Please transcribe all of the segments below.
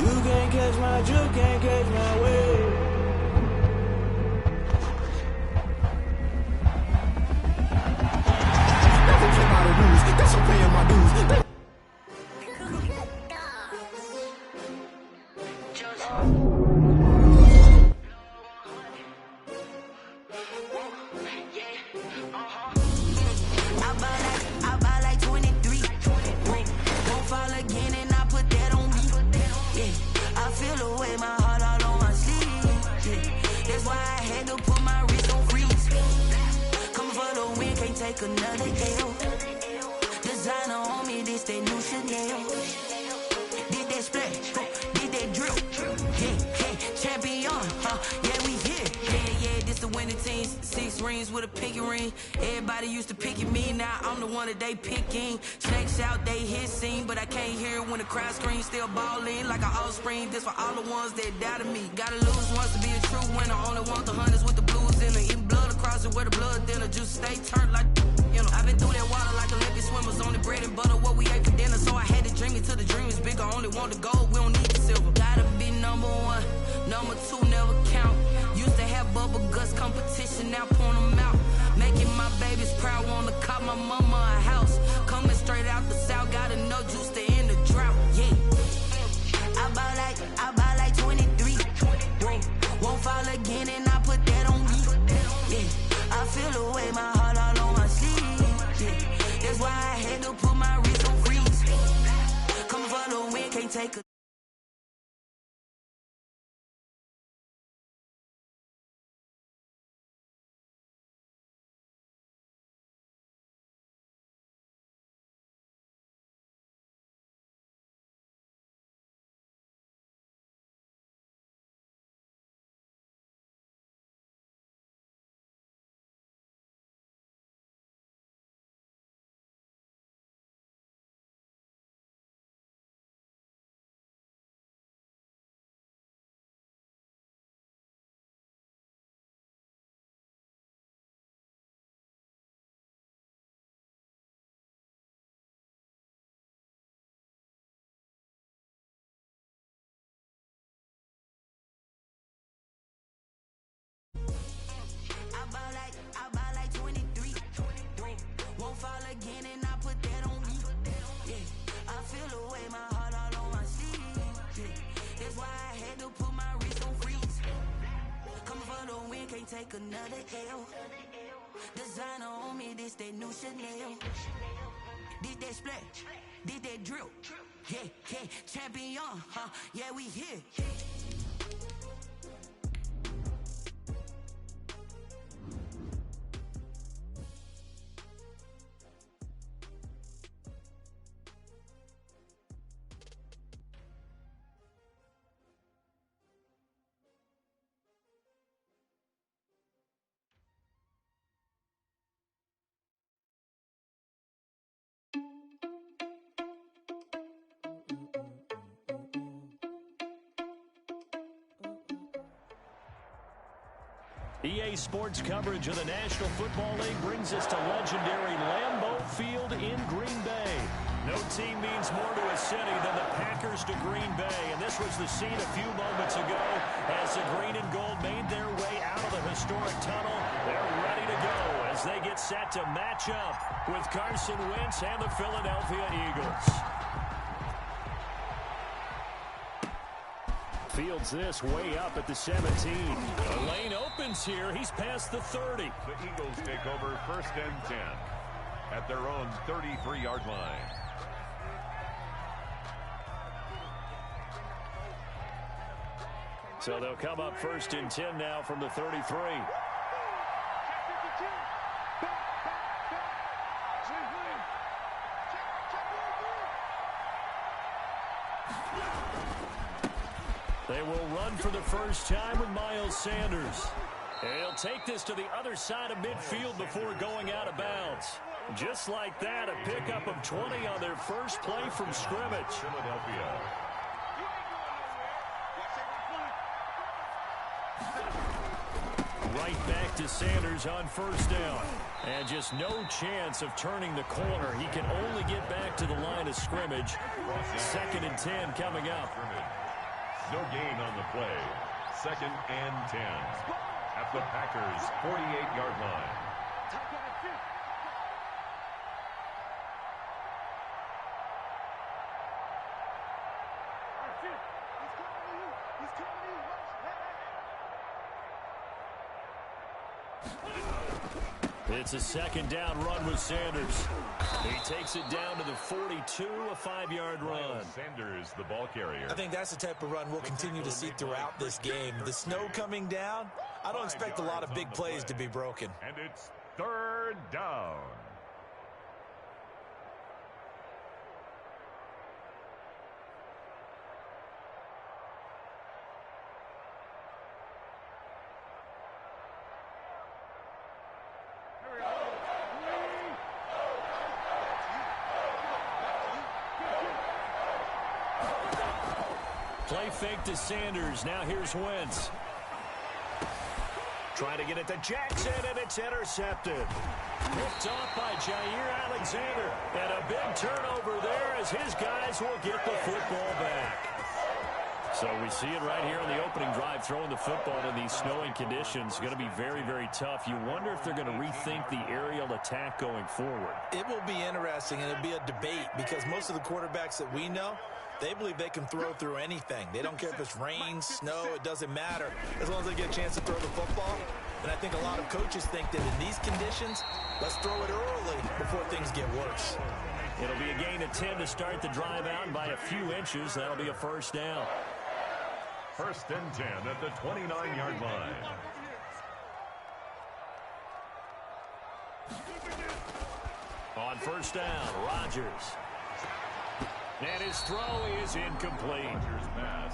You can't catch my wave. Never play by the rules, that's I'm paying my dues. I buy like 23. Won't fall again and I put that on me. Yeah, I feel the way, my heart all on my sleeve. Yeah, that's why I had to put my wrist on freeze. Coming for the win, can't take another L. Designer on me, this that new Chanel. Did that splash, did that drill. Yeah, champion, yeah, we here. Yeah, this the winning team. 6 rings with a pinky ring. Everybody used to pick at me, now I'm the one that they picking. Snakes out, they hit scene, but I can't hear it when the crowd screams. Still ballin' like an offspring. This for all the ones that doubted me. Gotta lose once to be a true winner. Only want the hunters with the blues in it. Eating blood across it where the blood thinner. Juice stay turned like, you know. I've been through that water like Olympic swimmers. Only bread and butter, what we ate for dinner. So I had to dream it till the dream is bigger. Only want the gold, we don't need the silver. Gotta be number 1, number 2 never count. Used to have bubble guts competition, now point them out. Making my babies proud, wanna cop my mama a house. Coming straight out the south, gotta know juice to end the drought. Yeah, I buy like 23. Won't fall again and I put that on me. Yeah, I feel the way, my heart all on my sleeve. Yeah, that's why I had to put my wrist on freeze. Coming for the win, can't take a I buy like 23. Won't fall again and I put that on me. Yeah, I feel the way, my heart all on my sleeve. Yeah, that's why I had to put my wrist on freeze. Coming for the win, can't take another L. Designer on me, this that new Chanel. Did that splash, did that drill. Yeah, champion, yeah, we here. EA Sports coverage of the National Football League brings us to legendary Lambeau Field in Green Bay. No team means more to a city than the Packers to Green Bay, and this was the scene a few moments ago as the green and gold made their way out of the historic tunnel. They're ready to go as they get set to match up with Carson Wentz and the Philadelphia Eagles. Fields this way up at the 17. The lane opens here. He's past the 30. The Eagles take over 1st and 10 at their own 33-yard line. So they'll come up 1st and 10 now from the 33. They will run for the first time with Miles Sanders. And he'll take this to the other side of midfield before going out of bounds. Just like that, a pickup of 20 on their first play from scrimmage. Philadelphia. Right back to Sanders on 1st down. And just no chance of turning the corner. He can only get back to the line of scrimmage. 2nd and 10 coming up. No gain on the play. 2nd and 10 at the Packers' 48-yard line. It's a 2nd down run with Sanders. He takes it down to the 42, a 5-yard run. Sanders, the ball carrier. I think that's the type of run we'll continue to see throughout this game. The snow coming down, I don't expect a lot of big plays to be broken. And it's 3rd down. Play fake to Sanders. Now here's Wentz. Trying to get it to Jackson, and it's intercepted. Picked off by Jair Alexander. And a big turnover there as his guys will get the football back. So we see it right here on the opening drive, throwing the football in these snowing conditions. Going to be very, very tough. You wonder if they're going to rethink the aerial attack going forward. It will be interesting, and it'll be a debate because most of the quarterbacks that we know, they believe they can throw through anything. They don't care if it's rain, snow, it doesn't matter, as long as they get a chance to throw the football. And I think a lot of coaches think that in these conditions, let's throw it early before things get worse. It'll be a gain of 10 to start the drive out, and by a few inches, that'll be a 1st down. 1st and 10 at the 29-yard line. On 1st down, Rodgers. And his throw is incomplete.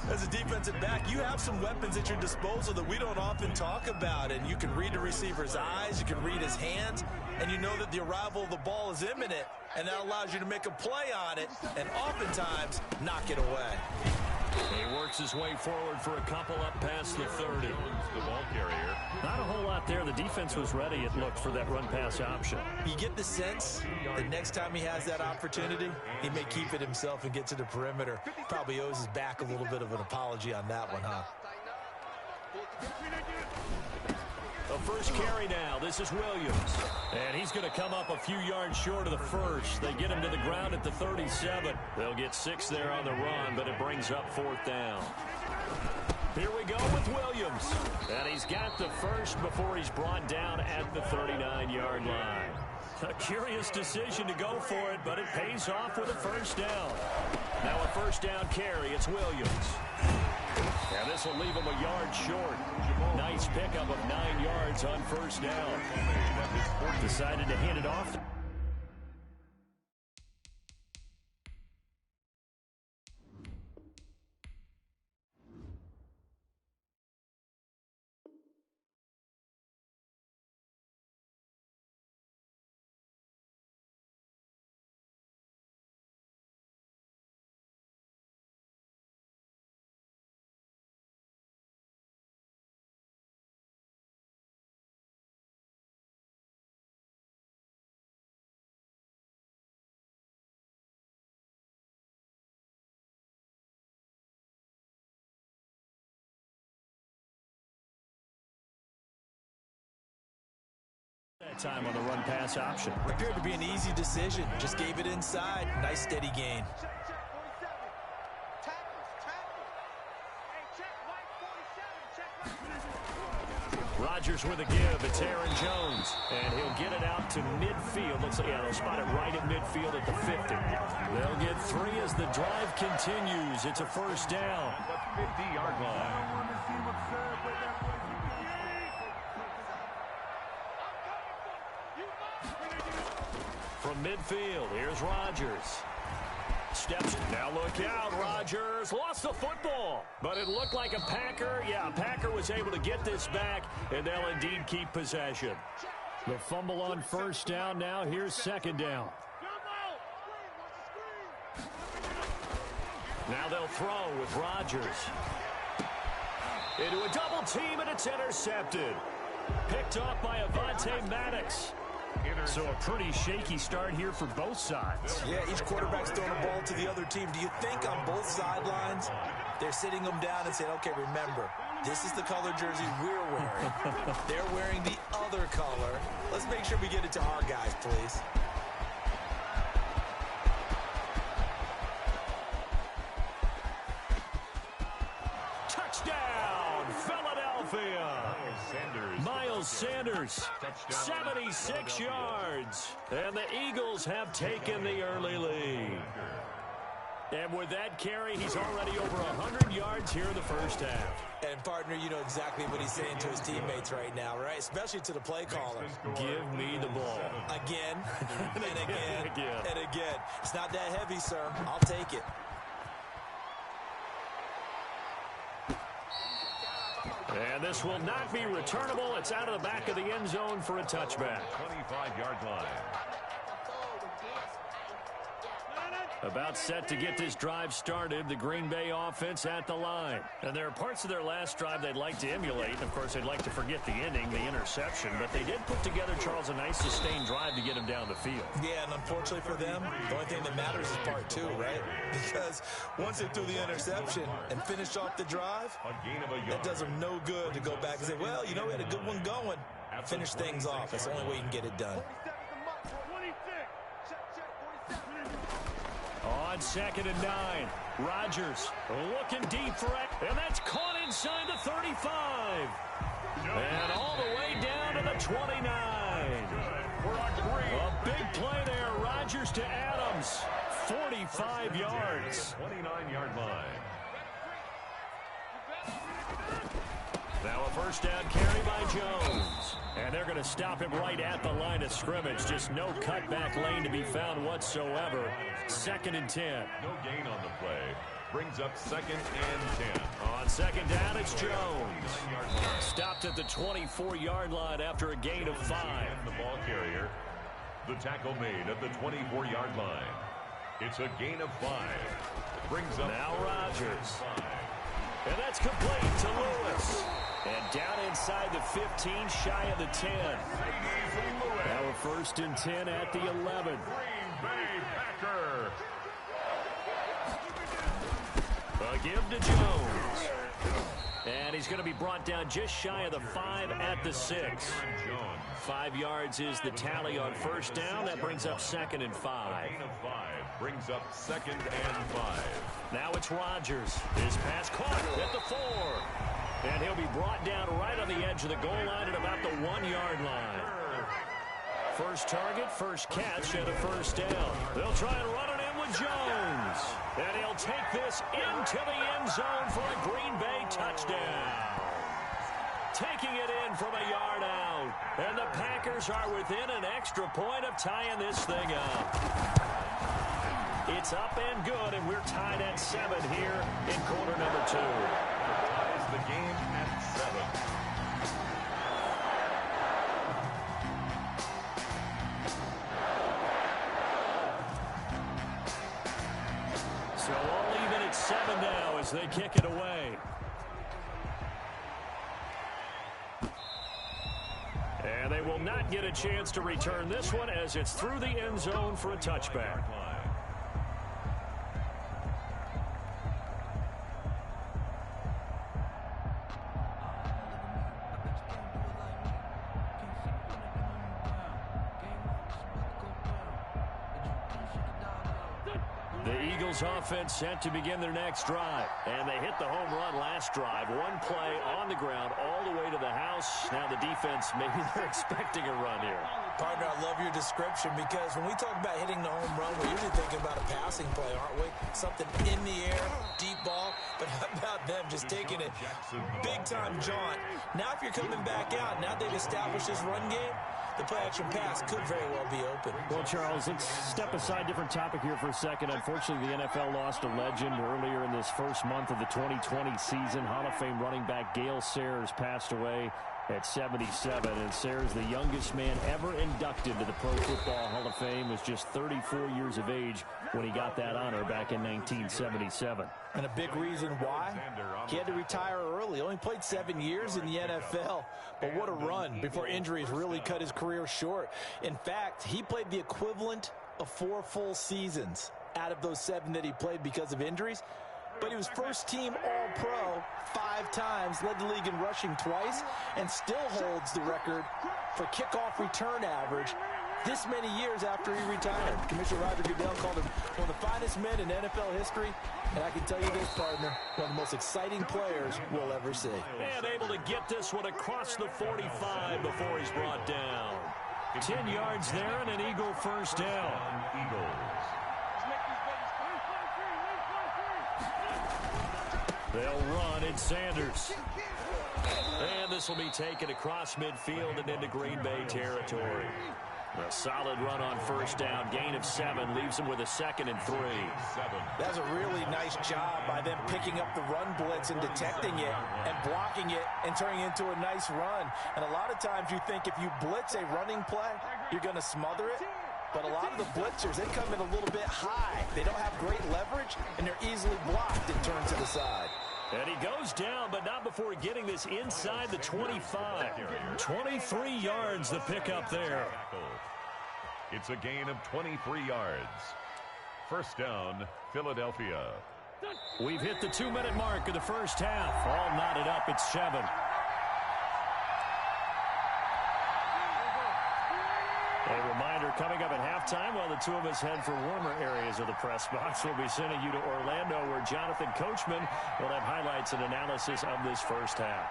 As a defensive back, you have some weapons at your disposal that we don't often talk about. And you can read the receiver's eyes, you can read his hands, and you know that the arrival of the ball is imminent. And that allows you to make a play on it and oftentimes knock it away. He works his way forward for a couple up past the 30. The ball carrier. Not a whole lot there. The defense was ready, it looked, for that run-pass option. You get the sense that next time he has that opportunity, he may keep it himself and get to the perimeter. Probably owes his back a little bit of an apology on that one, huh? The first carry now. This is Williams. And he's going to come up a few yards short of the first. They get him to the ground at the 37. They'll get 6 there on the run, but it brings up 4th down. Here we go with Williams. And he's got the first before he's brought down at the 39-yard line. A curious decision to go for it, but it pays off with a 1st down. Now a 1st down carry. It's Williams. And this will leave him a yard short. Nice pickup of 9 yards on 1st down. Decided to hand it off. That time on the run-pass option. Appeared to be an easy decision. Just gave it inside. Nice steady gain. Rodgers with a give. It's Aaron Jones. And he'll get it out to midfield. Looks like they'll spot it right at midfield at the 50. They'll get 3 as the drive continues. It's a 1st down. 50-yard line. From midfield, here's Rodgers. Steps, now look out, Rodgers lost the football, but it looked like a Packer. Yeah, a Packer was able to get this back, and they'll indeed keep possession. The fumble on 1st down, now here's 2nd down. Now they'll throw with Rodgers. Into a double team, and it's intercepted. Picked off by Avonte Maddox. So a pretty shaky start here for both sides. Yeah, each quarterback's throwing a ball to the other team. Do you think on both sidelines They're sitting them down and saying, okay, remember, this is the color jersey we're wearing. They're wearing the other color. Let's make sure we get it to our guys, please. Touchdown, Philadelphia. Miles Sanders, 76 yards. And the Eagles have taken the early lead. And with that carry, he's already over 100 yards here in the first half. And, partner, you know exactly what he's saying to his teammates right now, right? Especially to the play caller. Give me the ball. Again, and again, and again. It's not that heavy, sir. I'll take it. And this will not be returnable. It's out of the back of the end zone for a touchback. 25-yard line. About set to get this drive started, the Green Bay offense at the line. And there are parts of their last drive they'd like to emulate. And, of course, they'd like to forget the ending, the interception. But they did put together, Charles, a nice sustained drive to get him down the field. Yeah, and unfortunately for them, the only thing that matters is part two, right? Because once they threw the interception and finished off the drive, it does them no good to go back and say, well, you know, we had a good one going. Finish things off. That's the only way you can get it done. On 2nd and 9, Rodgers looking deep for it, and that's caught inside the 35. And all the way down to the 29. A big play there, Rodgers to Adams, 45 yards. 29-yard line. Now a first down carry by Jones. And they're going to stop him right at the line of scrimmage. Just no cutback lane to be found whatsoever. 2nd and 10. No gain on the play. Brings up 2nd and 10. On 2nd down, it's Jones. Stopped at the 24-yard line after a gain of 5. The ball carrier. The tackle made at the 24-yard line. It's a gain of 5. Brings up now Rodgers. And that's complete to Lewis. And down inside the 15, shy of the 10. Now a 1st and 10 at the 11. Green Bay Packer. A give to Jones. And he's going to be brought down just shy of the 5 at the 6. 5 yards is the tally on first down. That brings up 2nd and 5. Gain of 5 brings up 2nd and 5. Now it's Rodgers. His pass caught at the 4. And he'll be brought down right on the edge of the goal line at about the 1-yard line. First target, first catch, and a first down. They'll try and run it in with Jones. And he'll take this into the end zone for a Green Bay touchdown. Taking it in from a yard out. And the Packers are within an extra point of tying this thing up. It's up and good, and we're tied at 7 here in quarter number 2. Ties the game at 7. So all even at 7 now as they kick it away. And they will not get a chance to return this one as it's through the end zone for a touchback. Offense set to begin their next drive. And they hit the home run last drive. One play on the ground all the way to the house. Now the defense, maybe they're expecting a run here. Partner, I love your description because when we talk about hitting the home run, we're usually thinking about a passing play, aren't we? Something in the air, deep ball. But how about them just taking it big-time jaunt? Now if you're coming back out, now they've established this run game, the play-action pass could very well be open. Well, Charles, let's step aside different topic here for a second. Unfortunately, the NFL lost a legend earlier in this first month of the 2020 season. Hall of Fame running back Gale Sayers passed away at 77. And Sayers, the youngest man ever inducted to the Pro Football Hall of Fame, was just 34 years of age when he got that honor back in 1977. And a big reason why? He had to retire early. Only played 7 years in the NFL. But what a run before injuries really cut his career short. In fact, he played the equivalent of 4 full seasons out of those 7 that he played because of injuries. but he was first-team All-Pro 5 times, led the league in rushing twice, and still holds the record for kickoff return average this many years after he retired. Commissioner Roger Goodell called him one of the finest men in NFL history, and I can tell you this, partner, one of the most exciting players we'll ever see. And able to get this one across the 45 before he's brought down. 10 yards there and an Eagle first down. They'll run in Sanders. And this will be taken across midfield and into Green Bay territory. A solid run on first down. Gain of 7 leaves him with a 2nd and 3. That's a really nice job by them picking up the run blitz and detecting it and blocking it and turning it into a nice run. And a lot of times you think if you blitz a running play, you're going to smother it. But a lot of the blitzers, they come in a little bit high. They don't have great leverage, and they're easily blocked and turned to the side. And he goes down, but not before getting this inside the 25. 23 yards the pickup there. It's a gain of 23 yards. First down, Philadelphia. We've hit the 2-minute mark of the first half. All knotted up at 7. A reminder coming up at halftime while the two of us head for warmer areas of the press box. We'll be sending you to Orlando where Jonathan Coachman will have highlights and analysis of this first half.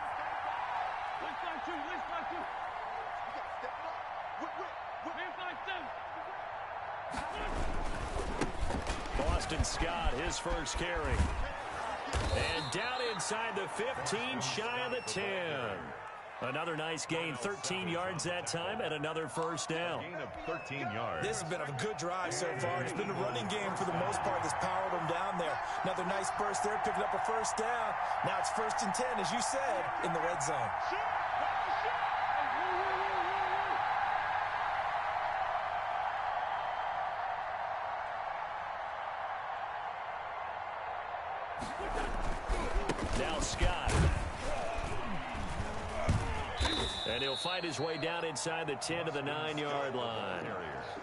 Boston Scott, his first carry. And down inside the 15, shy of the 10. Another nice gain, 13 yards that time, and another first down. Gain of 13 yards. This has been a good drive so far. It's been a running game for the most part that's powered them down there. Another nice burst there, picking up a first down. Now it's 1st and 10, as you said, in the red zone. Now Scott. And he'll fight his way down inside the 10 to the 9-yard line.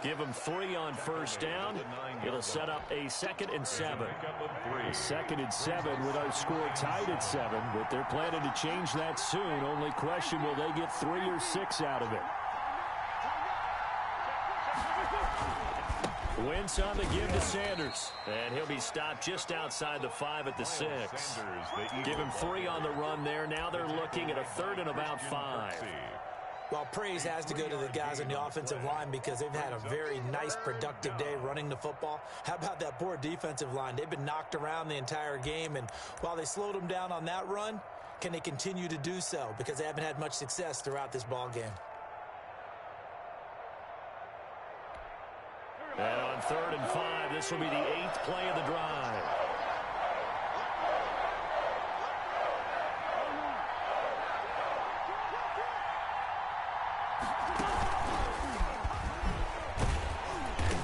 Give him 3 on first down. It'll set up a 2nd and 7. A 2nd and 7 with our score tied at 7, but they're planning to change that soon. Only question, will they get 3 or 6 out of it? Wentz on the give to Sanders. And he'll be stopped just outside the 5 at the 6. Give him 3 on the run there. Now they're looking at a 3rd and about 5. Well, praise has to go to the guys on the offensive line because they've had a very nice, productive day running the football. How about that poor defensive line? They've been knocked around the entire game, and while they slowed them down on that run, can they continue to do so? Because they haven't had much success throughout this ball game. And on 3rd and 5, this will be the 8th play of the drive.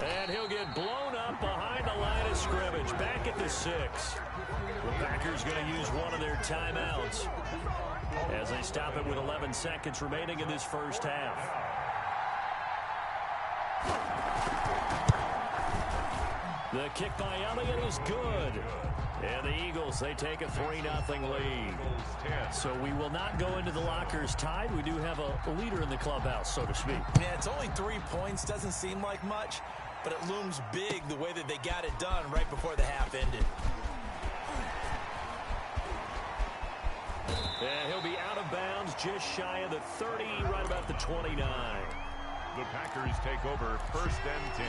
And he'll get blown up behind the line of scrimmage, back at the 6. The Packers going to use one of their timeouts as they stop it with 11 seconds remaining in this first half. The kick by Elliott is good. And the Eagles, they take a 3-0 lead. So we will not go into the lockers tied. We do have a leader in the clubhouse, so to speak. Yeah, it's only 3 points. Doesn't seem like much, but it looms big the way that they got it done right before the half ended. And he'll be out of bounds just shy of the 30, right about the 29. The Packers take over 1st and 10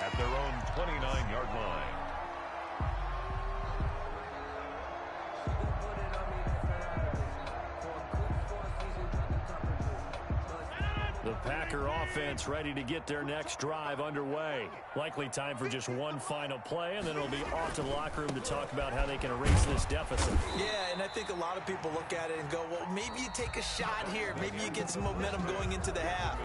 at their own 29-yard line. The Packer offense ready to get their next drive underway. Likely time for just one final play, and then it'll be off to the locker room to talk about how they can erase this deficit. Yeah, and I think a lot of people look at it and go, well, maybe you take a shot here. Maybe you get some momentum going into the half.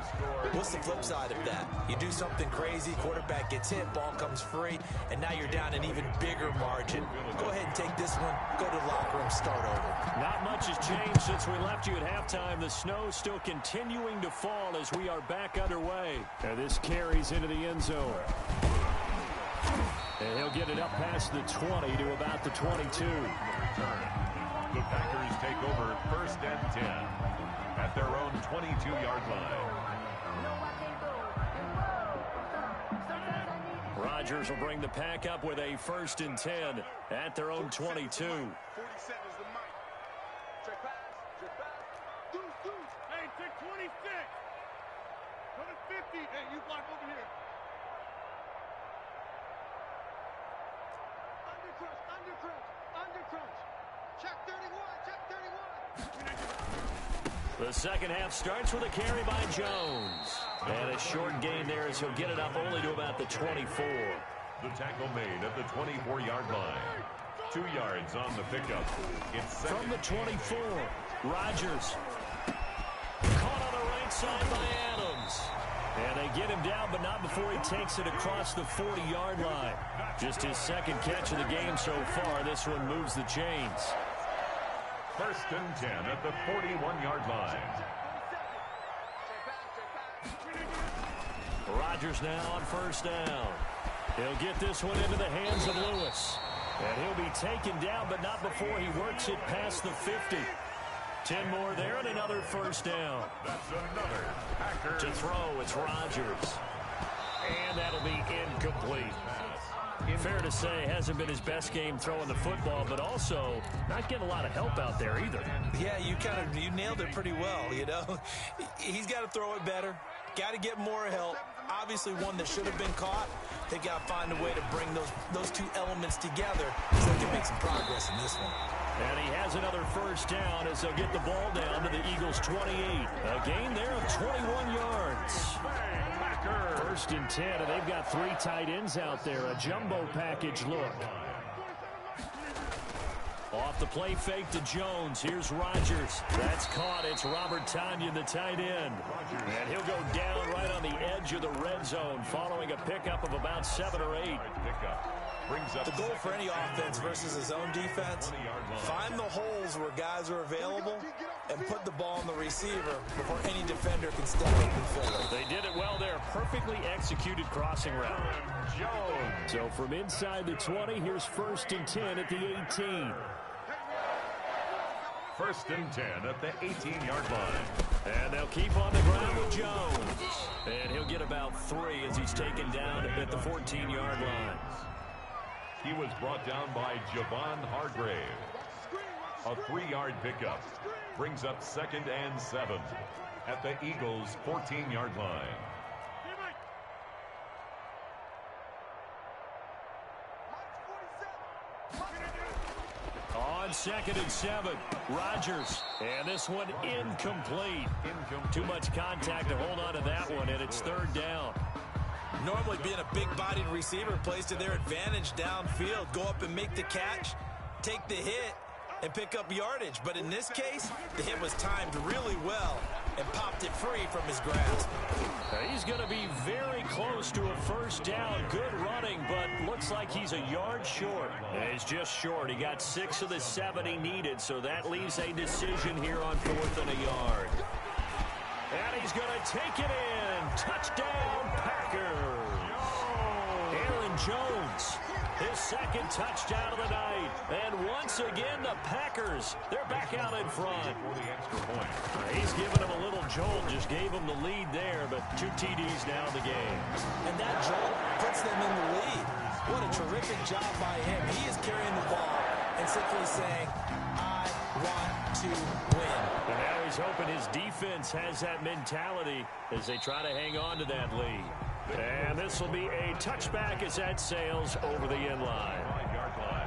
What's the flip side of that? You do something crazy, quarterback gets hit, ball comes free, and now you're down an even bigger margin. Go ahead and take this one, go to the locker room, start over. Not much has changed since we left you at halftime. The snow still continuing to fall as we are back underway. And this carries into the end zone. And he'll get it up past the 20 to about the 22. The Packers take over 1st and 10 at their own 22-yard line. Rodgers will bring the pack up with a 1st and 10 at their own 22. 47 is the mic. Check pass. Check pass. Deuce. Hey, check 26. Go to 50. Hey, you block over here. Under crunch. Check 31. The second half starts with a carry by Jones. And a short gain there as he'll get it up only to about the 24. The tackle made at the 24-yard line. 2 yards on the pickup. It's from the 24. Rodgers. Caught on the right side by Adams. And they get him down, but not before he takes it across the 40-yard line. Just his second catch of the game so far. This one moves the chains. 1st and 10 at the 41-yard line. Rodgers now on 1st down. He'll get this one into the hands of Lewis. And he'll be taken down, but not before he works it past the 50. 10 more there and another 1st down. That's another Packers. To throw, it's Rodgers. And that'll be incomplete. Fair to say, hasn't been his best game throwing the football, but also not getting a lot of help out there either. Yeah, you nailed it pretty well, you know. He's got to throw it better. Got to get more help. Obviously one that should have been caught. They got to find a way to bring those two elements together so they can make some progress in this one. And he has another 1st down as they'll get the ball down to the Eagles' 28. A gain there of 21 yards. 1st and 10, and they've got 3 tight ends out there. A jumbo package look. Off the play fake to Jones. Here's Rodgers. That's caught. It's Robert Tonyan, the tight end. And he'll go down right on the edge of the red zone following a pickup of about 7 or 8. The goal for any offense versus his own defense, find the holes where guys are available and put the ball on the receiver before any defender can step up and fill it. They did it well there. Perfectly executed crossing route. Jones. So from inside the 20, here's 1st and 10 at the 18. 1st and 10 at the 18-yard line. And they'll keep on the ground with Jones. And he'll get about 3 as he's taken down at the 14-yard line. He was brought down by Javon Hargrave. A 3-yard pickup brings up 2nd and 7 at the Eagles' 14-yard line. On 2nd and 7, Rodgers. And this one incomplete. Too much contact to hold on to that one, and it's 3rd down. Normally being a big-bodied receiver plays to their advantage downfield. Go up and make the catch, take the hit, and pick up yardage. But in this case, the hit was timed really well and popped it free from his grasp. He's going to be very close to a 1st down. Good running, but looks like he's a yard short. And he's just short. He got 6 of the 7 he needed, so that leaves a decision here on 4th and a yard. And he's going to take it in. Touchdown, Packers. Aaron Jones, his 2nd touchdown of the night. And once again, the Packers, they're back out in front. For the extra point. He's giving him a little jolt, just gave him the lead there, but 2 TDs now in the game. And that jolt puts them in the lead. What a terrific job by him. He is carrying the ball and simply saying, I want to win. And now he's hoping his defense has that mentality as they try to hang on to that lead. And this will be a touchback as that sails over the end line. 5-yard line.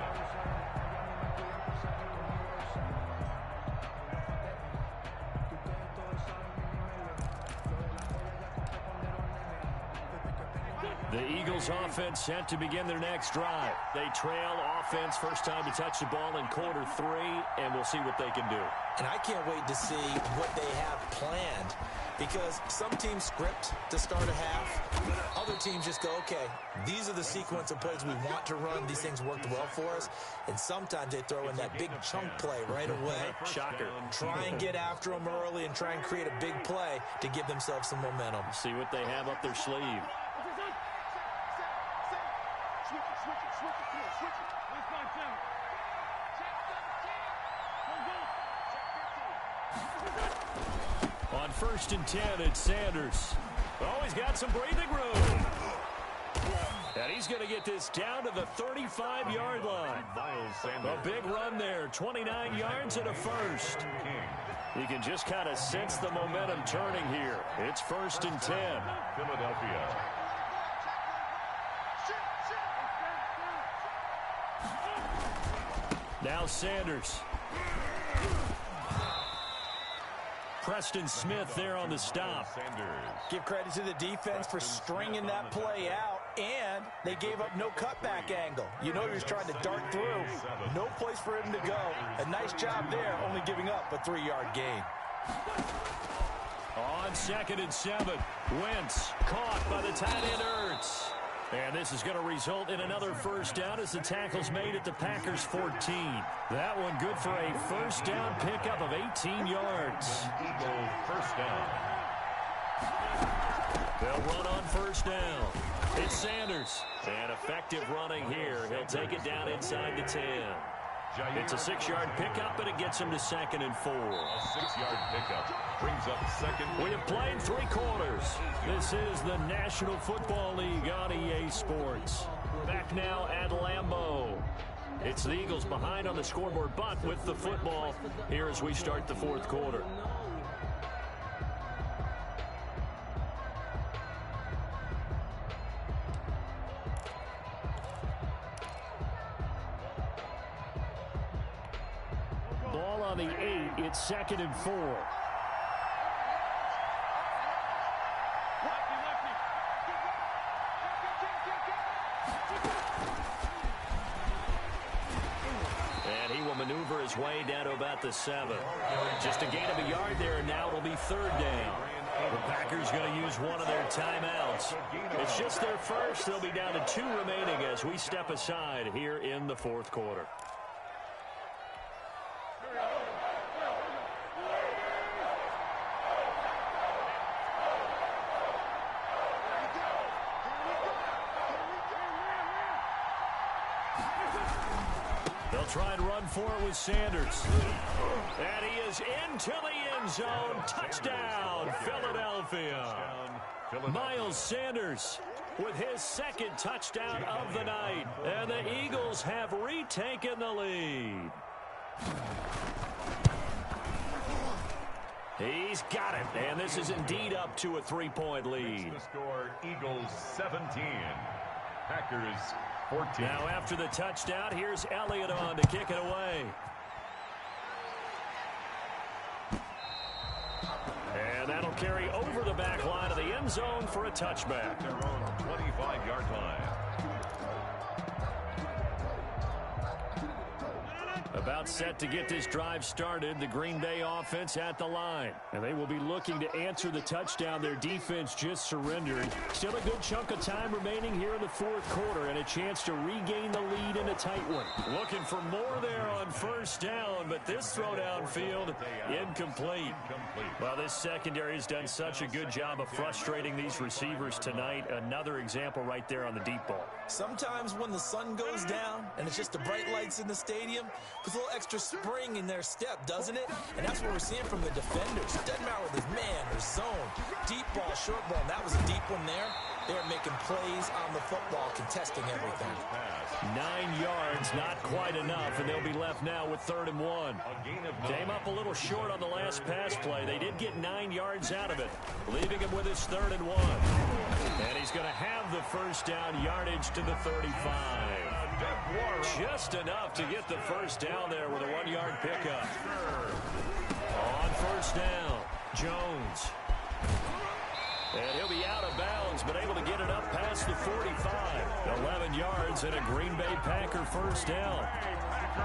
The Eagles offense set to begin their next drive. They trail offense, first time to touch the ball in quarter 3, and we'll see what they can do. And I can't wait to see what they have planned, because some teams script to start a half. Other teams just go, okay, these are the sequence of plays we want to run. These things worked well for us. And sometimes they throw in that big chunk play right away. Shocker. Try and get after them early and try and create a big play to give themselves some momentum. See what they have up their sleeve. On 1st and 10, it's Sanders. Oh, he's got some breathing room. And he's going to get this down to the 35-yard line. A big run there, 29 yards and a first. You can just kind of sense the momentum turning here. It's 1st and 10. Philadelphia. Now Sanders. Preston Smith there on the stop. Give credit to the defense for stringing that play out, and they gave up no cutback angle. You know he was trying to dart through. No place for him to go. A nice job there, only giving up a 3-yard gain. On 2nd and 7, Wentz caught by the tight end Ertz. And this is going to result in another first down as the tackle's made at the Packers' 14. That one good for a first down pickup of 18 yards. Eagle first down. They'll run on first down. It's Sanders. And effective running here. He'll take it down inside the 10. It's a 6-yard pickup, and it gets him to 2nd and 4. A 6-yard pickup brings up 2nd. We have played 3 quarters. This is the National Football League on EA Sports. Back now at Lambeau. It's the Eagles behind on the scoreboard, but with the football here as we start the 4th quarter. Ball on the 8. It's 2nd and 4. And he will maneuver his way down to about the 7. Just a gain of a yard there, and now it'll be 3rd down. The Packers going to use one of their timeouts. It's just their first. They'll be down to 2 remaining as we step aside here in the 4th quarter. They'll try and run for it with Sanders. And he is into the end zone. Touchdown, Philadelphia. Miles Sanders with his 2nd touchdown of the night. And the Eagles have retaken the lead. He's got it. And this is indeed up to a 3-point lead. The score, Eagles 17. Packers 14. Now after the touchdown, here's Elliott on to kick it away. And that'll carry over the back line of the end zone for a touchback. Their own 25-yard line. About set to get this drive started, the Green Bay offense at the line. And they will be looking to answer the touchdown their defense just surrendered. Still a good chunk of time remaining here in the 4th quarter and a chance to regain the lead in a tight one. Looking for more there on 1st down, but this throw downfield incomplete. Well, this secondary has done such a good job of frustrating these receivers tonight. Another example right there on the deep ball. Sometimes when the sun goes down and it's just the bright lights in the stadium, puts a little extra spring in their step, doesn't it? And that's what we're seeing from the defenders. Doesn't matter whether it's man or zone, deep ball, short ball. And that was a deep one there. They're making plays on the football, contesting everything. 9 yards, not quite enough, and they'll be left now with 3rd and 1. Came up a little short on the last pass play. They did get 9 yards out of it, leaving him with his 3rd and 1. And he's going to have the first down yardage to the 35. Just enough to get the first down there with a 1-yard pickup. On 1st down, Jones. And he'll be out of bounds, but able to get it up past the 45. 11 yards and a Green Bay Packer first down.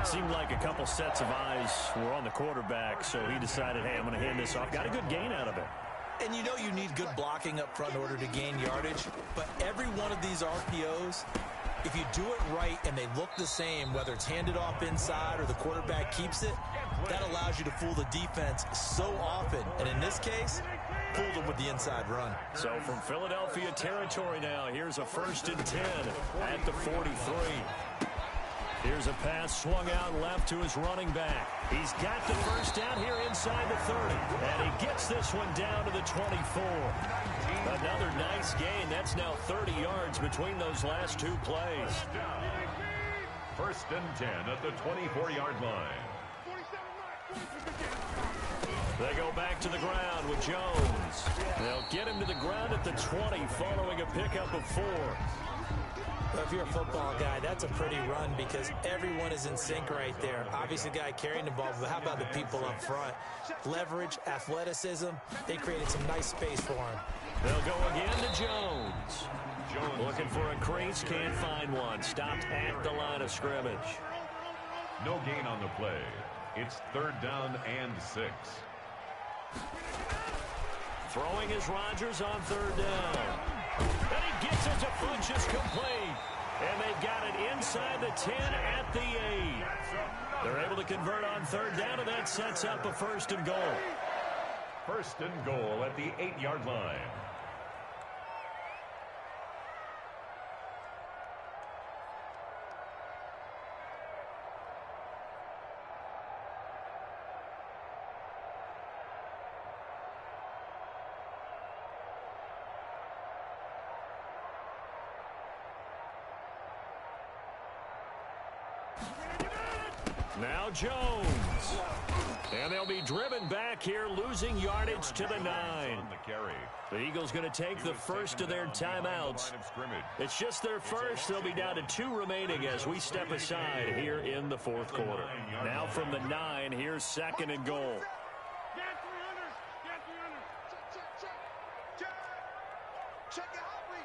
Seemed like a couple sets of eyes were on the quarterback, so he decided, hey, I'm going to hand this off. Got a good gain out of it. And you know you need good blocking up front in order to gain yardage, but every one of these RPOs, if you do it right and they look the same, whether it's handed off inside or the quarterback keeps it, that allows you to fool the defense so often. And in this case, fooled them with the inside run. So from Philadelphia territory now, here's a 1st and 10 at the 43. Here's a pass swung out left to his running back. He's got the first down here inside the 30. And he gets this one down to the 24. Another nice gain. That's now 30 yards between those last two plays. 1st and 10 at the 24-yard line. They go back to the ground with Jones. They'll get him to the ground at the 20 following a pickup of 4. Well, if you're a football guy, that's a pretty run because everyone is in sync right there. Obviously, the guy carrying the ball, but how about the people up front? Leverage, athleticism, they created some nice space for him. They'll go again to Jones. Looking for a crease, can't find one. Stopped at the line of scrimmage. No gain on the play. It's 3rd down and 6. Throwing is Rodgers on 3rd down. And he gets it to Funchess complete. And they've got it inside the 10 at the 8. They're able to convert on 3rd down, and that sets up a 1st and goal. 1st and goal at the 8-yard line. Now Jones. And they'll be driven back here, losing yardage to the 9. The Eagles going to take the first of their timeouts. It's just their first. They'll be down to 2 remaining as we step aside here in the 4th quarter. Now from the 9, here's 2nd and goal. Check it out, read.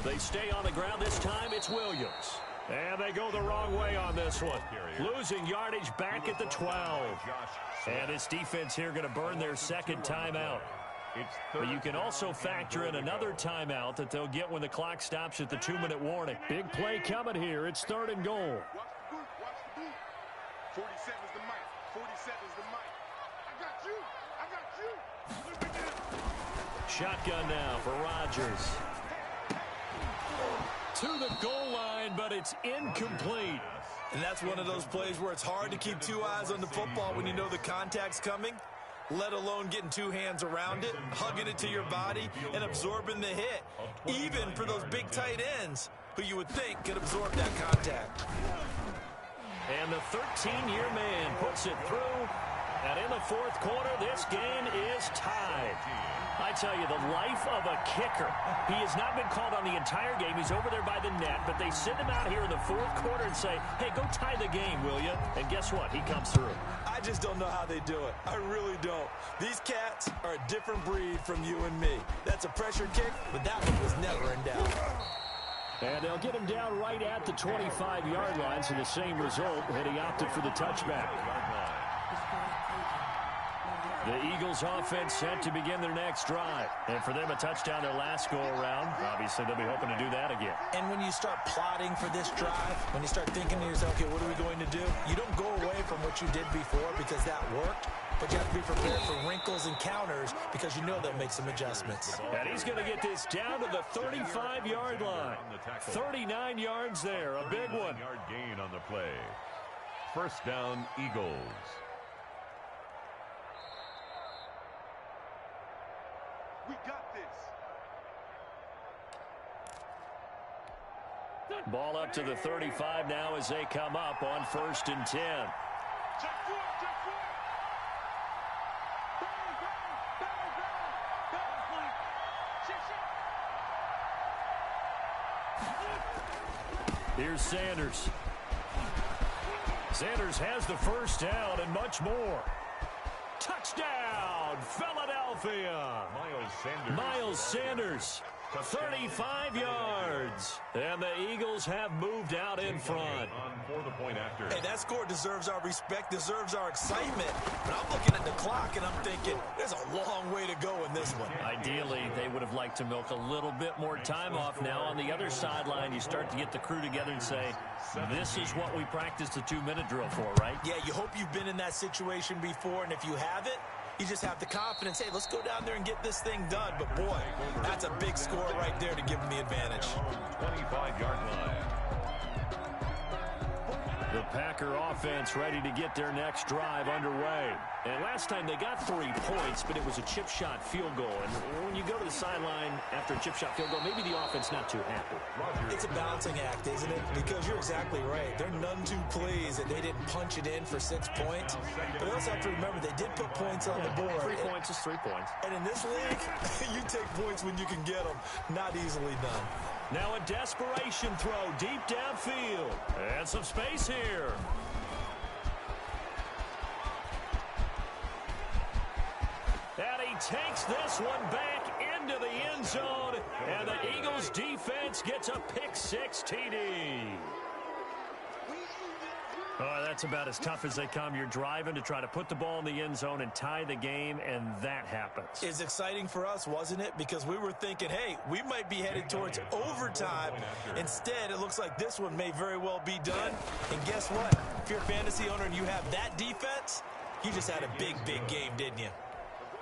They stay on the ground. This time it's Williams. And they go the wrong way on this one. Losing yardage back at the 12. And this defense here going to burn their 2nd timeout. But you can also factor in another timeout that they'll get when the clock stops at the 2-minute warning. Big play coming here. It's 3rd and goal. Watch the boot. Watch the boot. 47's the mic. 47's the mic. I got you. I got you. Shotgun now for Rodgers. To the goal line, but it's incomplete. And that's one of those plays where it's hard to keep 2 eyes on the football when you know the contact's coming, let alone getting 2 hands around it, hugging it to your body, and absorbing the hit. Even for those big tight ends who you would think could absorb that contact. And the 13-year man puts it through. And in the 4th quarter, this game is tied. I tell you, the life of a kicker. He has not been called on the entire game. He's over there by the net, but they send him out here in the 4th quarter and say, hey, go tie the game, will you? And guess what? He comes through. I just don't know how they do it. I really don't. These cats are a different breed from you and me. That's a pressure kick, but that one was never in doubt. And they'll get him down right at the 25-yard line, so the same result, and he opted for the touchback. The Eagles offense set to begin their next drive. And for them, a touchdown their last go-around. Obviously, they'll be hoping to do that again. And when you start plotting for this drive, when you start thinking to yourself, okay, what are we going to do? You don't go away from what you did before because that worked. But you have to be prepared for wrinkles and counters because you know they'll make some adjustments. And he's going to get this down to the 35-yard line. 39 yards there, a big one. 7-yard gain on the play. 1st down, Eagles. We got this. Ball up to the 35 now as they come up on 1st and 10. Check foot, check foot. Here's Sanders. Sanders has the first down and much more. Touchdown, Philadelphia. Miles Sanders, 35 yards. And the Eagles have moved out in front. the point after. Hey, that score deserves our respect, deserves our excitement. But I'm looking at the clock, and I'm thinking, there's a long way to go in this one. Ideally, they would have liked to milk a little bit more time off now. On the other sideline, you start to get the crew together and say, this is what we practiced the 2-minute drill for, right? Yeah, you hope you've been in that situation before, and if you haven't, you just have the confidence, hey, let's go down there and get this thing done. But, boy, that's a big score right there to give them the advantage. 25-yard line. The Packer offense ready to get their next drive underway. And last time they got 3 points, but it was a chip shot field goal. And when you go to the sideline after a chip shot field goal, maybe the offense not too happy. It's a balancing act, isn't it? Because you're exactly right. They're none too pleased that they didn't punch it in for 6 points. But you also have to remember they did put points on the board. 3 points is 3 points. And in this league, you take points when you can get them. Not easily done. Now a desperation throw deep downfield. And some space here. And he takes this one back into the end zone. And the Eagles defense gets a pick-6 TD. Oh, that's about as tough as they come. You're driving to try to put the ball in the end zone and tie the game, and that happens. It's exciting for us, wasn't it? Because we were thinking, hey, we might be headed towards overtime. Instead, it looks like this one may very well be done. And guess what? If you're a fantasy owner and you have that defense, you just had a big, big game, didn't you?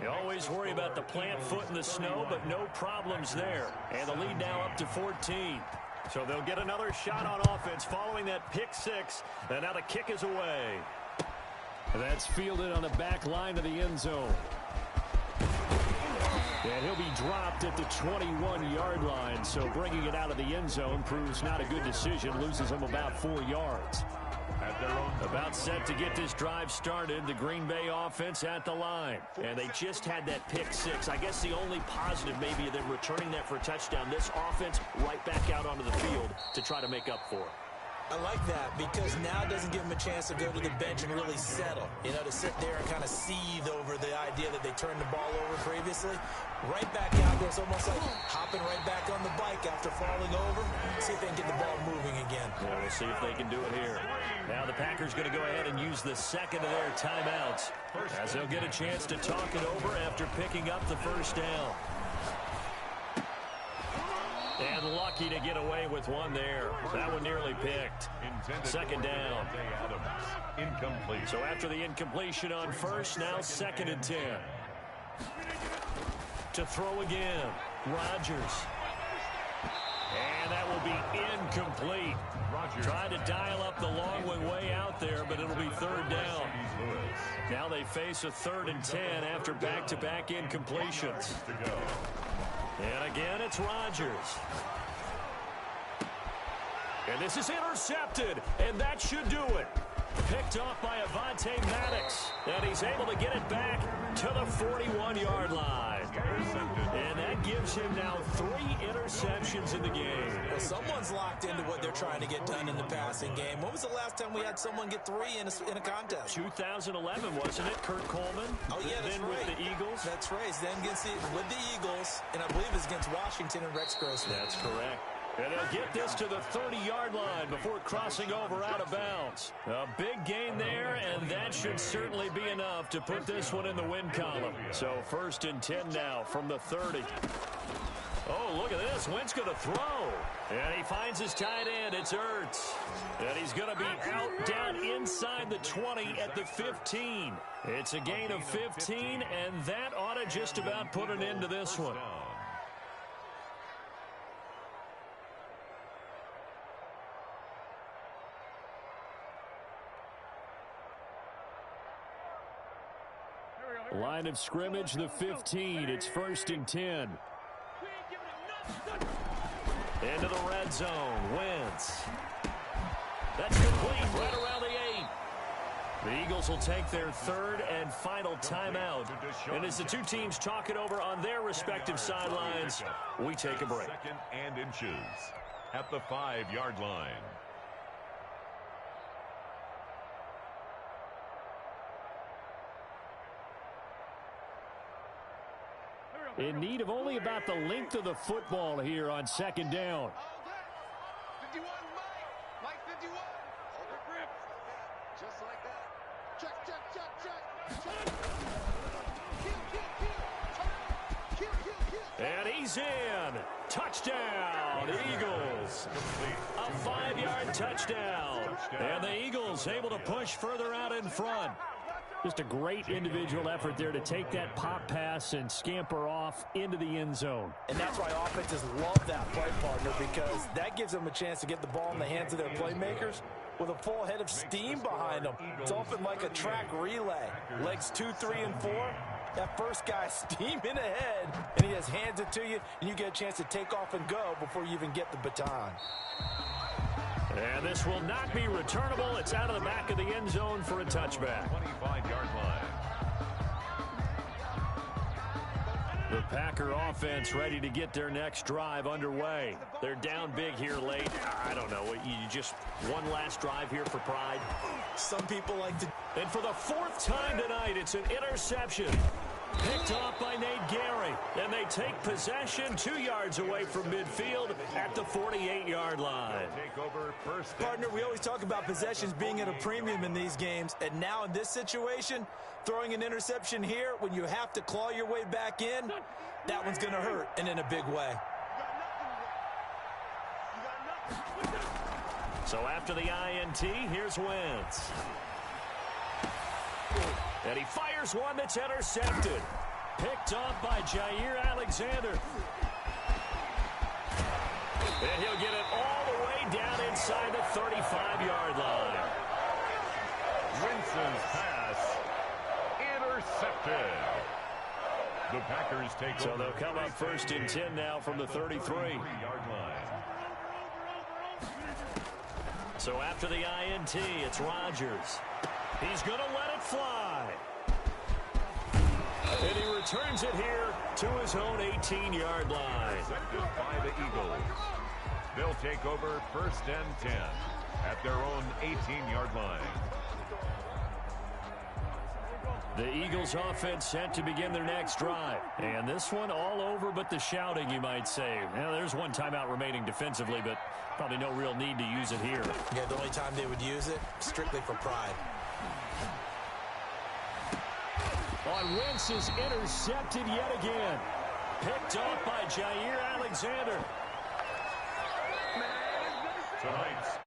You always worry about the plant foot in the snow, but no problems there. And the lead now up to 14. So they'll get another shot on offense following that pick-6. And now the kick is away. That's fielded on the back line of the end zone. And he'll be dropped at the 21-yard line. So bringing it out of the end zone proves not a good decision. Loses him about 4 yards. About set to get this drive started. The Green Bay offense at the line. And they just had that pick-6. I guess the only positive maybe of them returning that for a touchdown. This offense right back out onto the field to try to make up for it. I like that because now it doesn't give them a chance to go to the bench and really settle. You know, to sit there and kind of seethe over the idea that they turned the ball over previously. Right back out there. It's almost like hopping right back on the bike after falling over. See if they can get the ball moving again. Yeah, we'll see if they can do it here. Now the Packers going to go ahead and use the second of their timeouts as they'll get a chance to talk it over after picking up the first down. And lucky to get away with one there. That one nearly picked. Second down. Incomplete. So after the incompletion on first, now 2nd and 10. To throw again. Rodgers. And that will be incomplete. Trying to dial up the long one way out there, but it'll be 3rd down. Now they face a 3rd and 10 after back-to-back incompletions. And again, it's Rodgers. And this is intercepted, and that should do it. Picked off by Avonte Maddox, and he's able to get it back to the 41-yard line. And that gives him now 3 interceptions in the game. Well, someone's locked into what they're trying to get done in the passing game. When was the last time we had someone get 3 in a contest? 2011, wasn't it? Kurt Coleman. Oh, yeah, that's then right. With the Eagles. That's right. Then with the Eagles, and I believe it's against Washington and Rex Grossman. That's correct. And they'll get this to the 30-yard line before crossing over out of bounds. A big gain there, and that should certainly be enough to put this one in the win column. So 1st and 10 now from the 30. Oh, look at this. Wentz going to throw. And he finds his tight end. It's Ertz. And he's going to be out down inside the 20 at the 15. It's a gain of 15, and that ought to just about put an end to this one. Line of scrimmage, the 15. It's 1st and 10. Into the red zone. Wentz. That's complete right around the 8. The Eagles will take their 3rd and final timeout. And as the two teams talk it over on their respective sidelines, we take a break. 2nd and inches at the 5-yard line. In need of only about the length of the football here on 2nd down. 51, Mike 51. Just like that. Check, check, check, check. Check. Kill, kill, kill. Kill, kill, kill. And he's in. Touchdown, Eagles. A 5-yard touchdown. And the Eagles able to push further out in front. Just a great individual effort there to take that pop pass and scamper off into the end zone. And that's why offenses love that play, partner, because that gives them a chance to get the ball in the hands of their playmakers with a full head of steam behind them. It's often like a track relay. Legs 2, 3, and 4. That first guy steaming ahead, and he just hands it to you, and you get a chance to take off and go before you even get the baton. And this will not be returnable. It's out of the back of the end zone for a touchback. 25-yard line. The Packer offense ready to get their next drive underway. They're down big here late. I don't know. You just one last drive here for pride. Some people like to... And for the 4th time tonight, it's an interception. Picked off by Nate Gary. And they take possession 2 yards away from midfield at the 48-yard line. Take over first. Partner, we always talk about possessions being at a premium in these games. And now in this situation, throwing an interception here when you have to claw your way back in, that one's going to hurt, and in a big way. So after the INT, here's Wentz. And he fires one that's intercepted. Picked off by Jair Alexander. And he'll get it all the way down inside the 35-yard line. Winston's pass intercepted. The Packers take So over. they'll come up 1st and 10 now from the 33. Yard line. So after the INT, it's Rodgers. He's going to let it fly. And he returns it here to his own 18-yard line. Intercepted by the Eagles. They'll take over 1st and 10 at their own 18-yard line. The Eagles offense set to begin their next drive. And this one all over but the shouting, you might say. Now, there's one timeout remaining defensively, but probably no real need to use it here. Yeah, the only time they would use it, strictly for pride. On Wentz is intercepted yet again. Picked off by Jair Alexander. Tonight's